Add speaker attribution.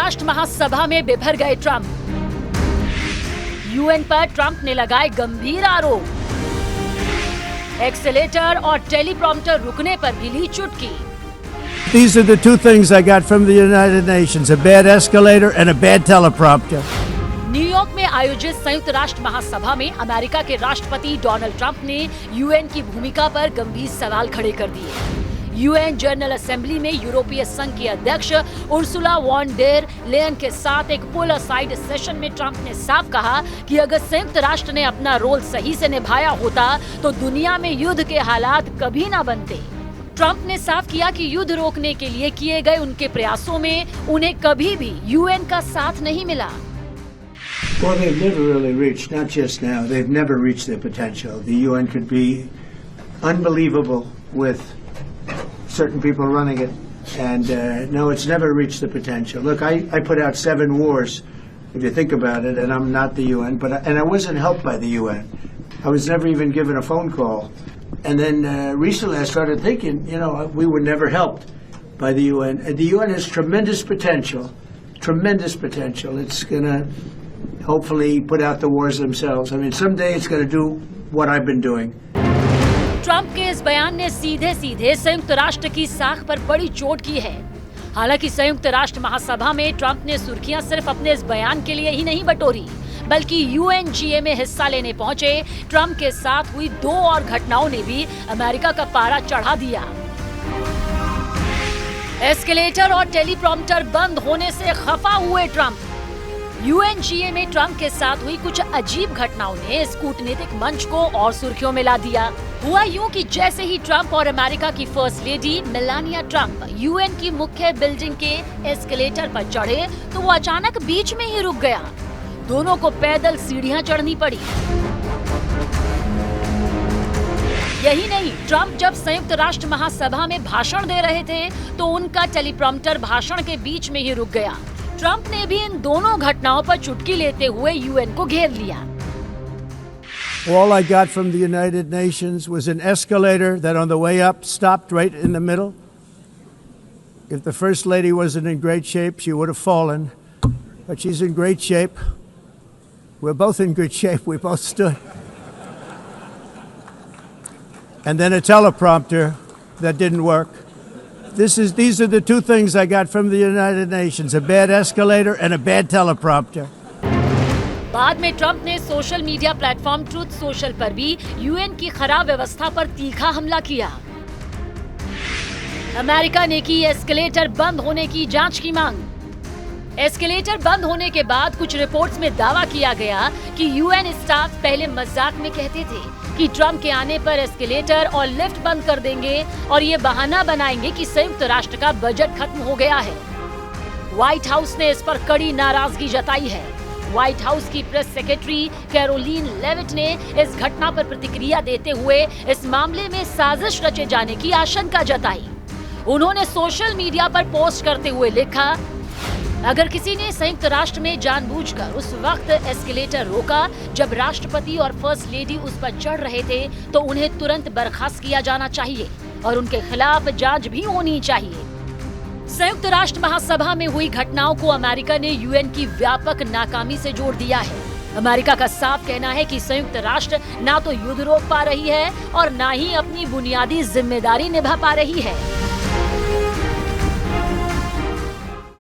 Speaker 1: राष्ट्र महासभा में बिफर गए ट्रंप। यूएन पर ट्रंप ने लगाए गंभीर आरोप। एक्सेलेटर और टेलीप्रॉम्प्टर रुकने पर भी ली चुटकी।
Speaker 2: These are the two things I got from the United Nations: a bad escalator and a bad teleprompter.
Speaker 1: New York में आयोजित संयुक्त राष्ट्र महासभा में अमेरिका के राष्ट्रपति डोनाल्ड ट्रंप ने यूएन की भूमिका पर गंभीर सवाल खड़े कर दिए। यूएन जनरल असेंबली में यूरोपीय संघ की अध्यक्ष उर्सुला वॉन डेर लेयन के साथ एक पुल असाइड सेशन में ट्रंप ने साफ कहा कि अगर संयुक्त राष्ट्र ने अपना रोल सही से निभाया होता तो दुनिया में युद्ध के हालात कभी ना बनते। ट्रंप ने साफ किया कि युद्ध रोकने के लिए किए गए उनके प्रयासों में उन्हें कभी भी यूएन का साथ नहीं मिला।
Speaker 2: Well, they've never really reached, not just now, they've never reached their potential. The UN could be unbelievable with certain people running it, and no, it's never reached the potential. Look, I put out 7 wars, if you think about it, and I'm not the UN, and I wasn't helped by the UN. I was never even given a phone call. And then recently I started thinking, we were never helped by the UN. And the UN has tremendous potential. It's going to hopefully put out the wars themselves. I mean, someday it's going to do what I've been doing.
Speaker 1: Trump के इस बयान ने सीधे सीधे संयुक्त राष्ट्र की साख पर बड़ी चोट की है। हालांकि संयुक्त राष्ट्र महासभा में ट्रंप ने सुर्खियां सिर्फ अपने इस बयान के लिए ही नहीं बटोरी, बल्कि यूएनजीए में हिस्सा लेने पहुंचे ट्रंप के साथ हुई 2 और घटनाओं ने भी अमेरिका का पारा चढ़ा दिया। एस्केलेटर और टेलीप्रॉम्प्टर बंद होने से खफा हुए ट्रंप। यूएनजीए में ट्रंप के साथ हुई कुछ अजीब घटनाओं ने इस कूटनीतिक मंच को और सुर्खियों में ला दिया। हुआ यूं कि जैसे ही ट्रंप और अमेरिका की first lady Melania Trump UN की मुख्य बिल्डिंग के एस्केलेटर पर चढ़े तो वो अचानक बीच में ही रुक गया। दोनों को पैदल सीढ़ियां चढ़नी पड़ी। यही नहीं, ट्रंप जब संयुक्त राष्ट्र महासभा में भाषण दे रहे थे तो उनका टेलीप्रॉम्प्टर भाषण के बीच में ही रुक गया। ट्रंप ने भी इन दोनों घटनाओं पर चुटकी लेते हुए यूएन को घेर लिया।
Speaker 2: All I got from the United Nations was an escalator that on the way up stopped right in the middle. If the First Lady wasn't in great shape, she would have fallen, but she's in great shape. We're both in good shape. We both stood. And then a teleprompter that didn't work. These are the two things I got from the United Nations: a bad escalator and a bad teleprompter.
Speaker 1: बाद में Trump ने social media platform truth social पर भी UN की खराब व्यवस्था पर तीखा हमला किया। अमेरिका ने की एस्केलेटर बंद होने की जांच की मांग। एस्केलेटर बंद होने के बाद कुछ रिपोर्ट्स में दावा किया गया कि यूएन स्टाफ पहले मजाक में कहते थे कि ट्रंप के आने पर एस्केलेटर और लिफ्ट बंद कर देंगे और ये बहाना बनाएंगे कि संयुक्त राष्ट्र का बजट खत्म हो गया है। व्हाइट हाउस ने इस पर कड़ी नाराजगी जताई है। व्हाइट हाउस की प्रेस सेक्रेटरी कैरोलीन लेविट ने इस घटना पर प्रतिक्रिया देते हुए इस मामले में साजिश रचे जाने की आशंका जताई। उन्होंने सोशल मीडिया पर पोस्ट करते हुए लिखा, अगर किसी ने संयुक्त राष्ट्र में जानबूझकर उस वक्त एस्केलेटर रोका जब राष्ट्रपति और फर्स्ट लेडी उस पर चढ़ रहे थे तो उन्हें तुरंत बर्खास्त किया जाना चाहिए और उनके खिलाफ जांच भी होनी चाहिए। संयुक्त राष्ट्र महासभा में हुई घटनाओं को अमेरिका ने यूएन की व्यापक नाकामी से जोड़ दिया है। अमेरिका का साफ कहना है कि संयुक्त राष्ट्र ना तो युद्ध रोक पा रही है और ना ही अपनी बुनियादी जिम्मेदारी निभा पा रही है।